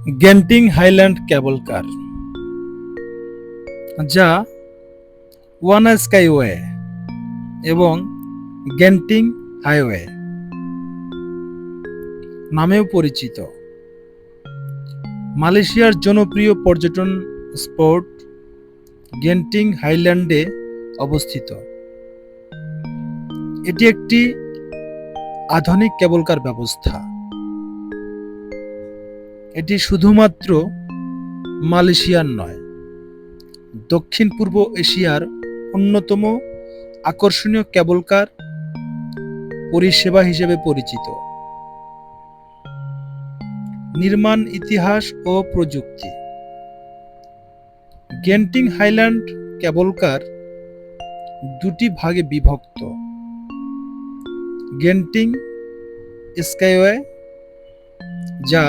Genting highland কেবল কার, যা ওয়ানা skyway এবং Genting highway নামেও পরিচিত, মালয়েশিয়ার জনপ্রিয় পর্যটন স্পট গেন্টিং হাইল্যান্ডে অবস্থিত। এটি একটি আধুনিক কেবল কার ব্যবস্থা। এটি শুধুমাত্র মালয়েশিয়ার নয়, দক্ষিণ পূর্ব এশিয়ার অন্যতম আকর্ষণীয় কেবল কার পরিষেবা হিসেবে পরিচিত। নির্মাণ ইতিহাস ও প্রযুক্তি। গেন্টিং হাইল্যান্ড কেবল কার দুটি ভাগে বিভক্ত: গেন্টিং স্কাইওয়ে, যা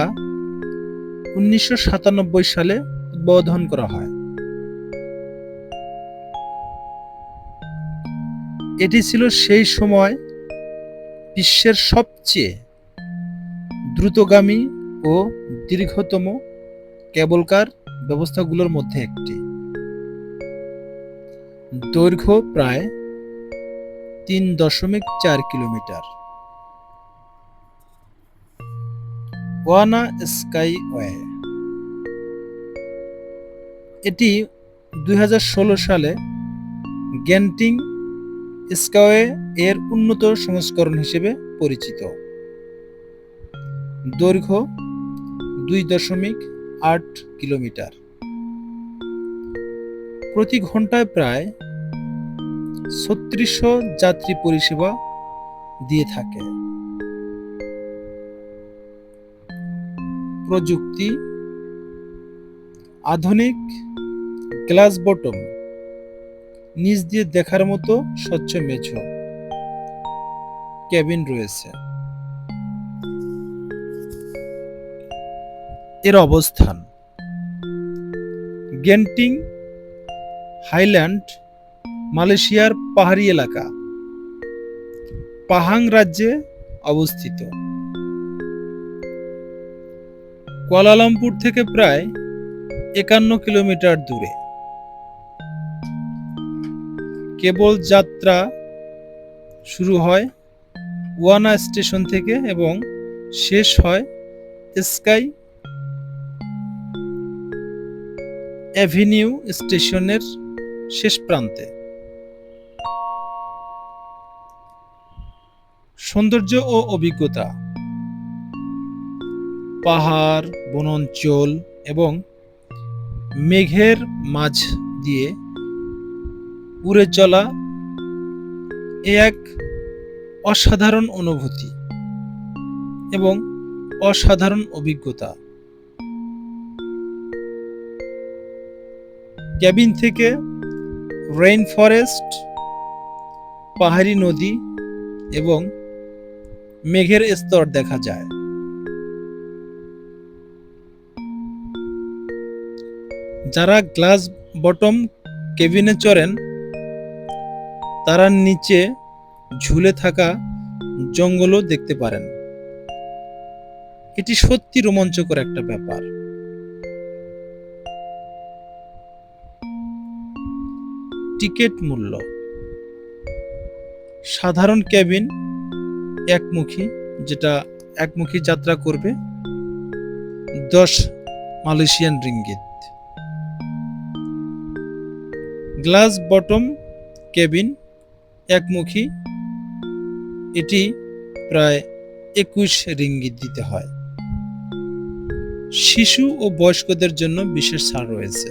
1997 সালে উদ্বোধন করা হয়। এটি ছিল সেই সময় বিশ্বের সবচেয়ে দ্রুতগামী ও দীর্ঘতম কেবল কার ব্যবস্থাগুলোর মধ্যে একটি। দৈর্ঘ্য প্রায় 3.4 কিলোমিটার। ওয়ানা স্কাইওয়ে, এটি 2016 সালে গেন্টিং স্কাইওয়ে এর উন্নত সংস্করণ হিসেবে পরিচিত। দৈর্ঘ্য 2.8 কিলোমিটার। প্রতি ঘন্টায় প্রায় 3600 যাত্রী পরিষেবা দিয়ে থাকে। প্রযুক্তি: আধুনিক গ্লাস বটম, নিচ দিয়ে দেখার মতো স্বচ্ছ মেঝো কেবিন রয়েছে। এর অবস্থান: গেন্টিং হাইল্যান্ড মালয়েশিয়ার পাহাড়ি এলাকা পাহাং রাজ্যে অবস্থিত। কুয়ালালামপুর থেকে প্রায় 51 কিলোমিটার দূরে। কেবল যাত্রা শুরু হয় ওয়ানা স্টেশন থেকে এবং শেষ হয় স্কাই অ্যাভিনিউ স্টেশনের শেষ প্রান্তে। সৌন্দর্য ও অভিজ্ঞতা: পাহাড়, বনাঞ্চল এবং মেঘের মাঝ দিয়ে উড়ে চলা এক অসাধারণ অনুভূতি এবং অসাধারণ অভিজ্ঞতা। কেবিন থেকে রেইন ফরেস্ট, পাহাড়ি নদী এবং মেঘের স্তর দেখা যায়। যারা গ্লাস বটম কেবিনে চড়েন, তারা নিচে ঝুলে থাকা জঙ্গলও দেখতে পারেন। এটি সত্যি রোমাঞ্চকর একটা ব্যাপার। টিকিট মূল্য: সাধারণ কেবিন একমুখী, যেটা একমুখী যাত্রা করবে 10 Malaysian ringgit. Glass bottom cabin একমুখী, এটি প্রায় 21 রিঙ্গিত দিতে হয়। শিশু ও বয়স্কদের জন্য বিশেষ ছাড় রয়েছে।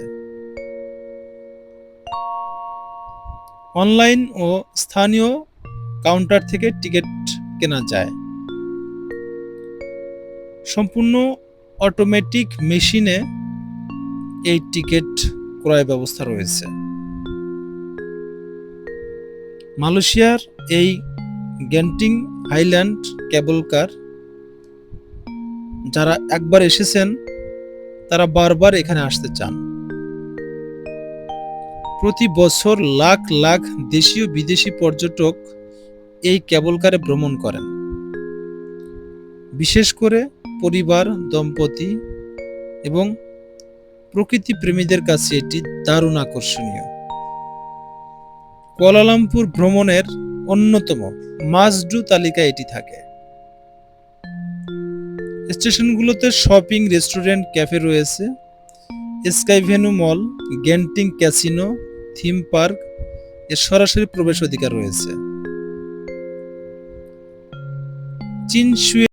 অনলাইন ও স্থানীয় কাউন্টার থেকে টিকিট কেনা যায়। সম্পূর্ণ অটোমেটিক মেশিনে এই টিকিট ক্রয় ব্যবস্থা রয়েছে। মালয়েশিয়ার এই গেন্টিং হাইল্যান্ড কেবল কার যারা একবার এসেছেন, তারা বারবার এখানে আসতে চান। প্রতি বছর লাখ লাখ দেশীয় বিদেশি পর্যটক এই কেবল কারে ভ্রমণ করেন। বিশেষ করে পরিবার, দম্পতি এবং প্রকৃতি প্রেমীদের কাছে এটি দারুণ আকর্ষণীয়। কুয়ালালামপুর ভ্রমণের অন্যতম মাস্ট ডু তালিকায় এটি থাকে। স্টেশনগুলোতে শপিং, রেস্টুরেন্ট, ক্যাফে রয়েছে। স্কাই ভেন্যু মল, গেন্টিং ক্যাসিনো, থিম পার্ক এর সরাসরি প্রবেশ অধিকার রয়েছে। চিনসুয়ে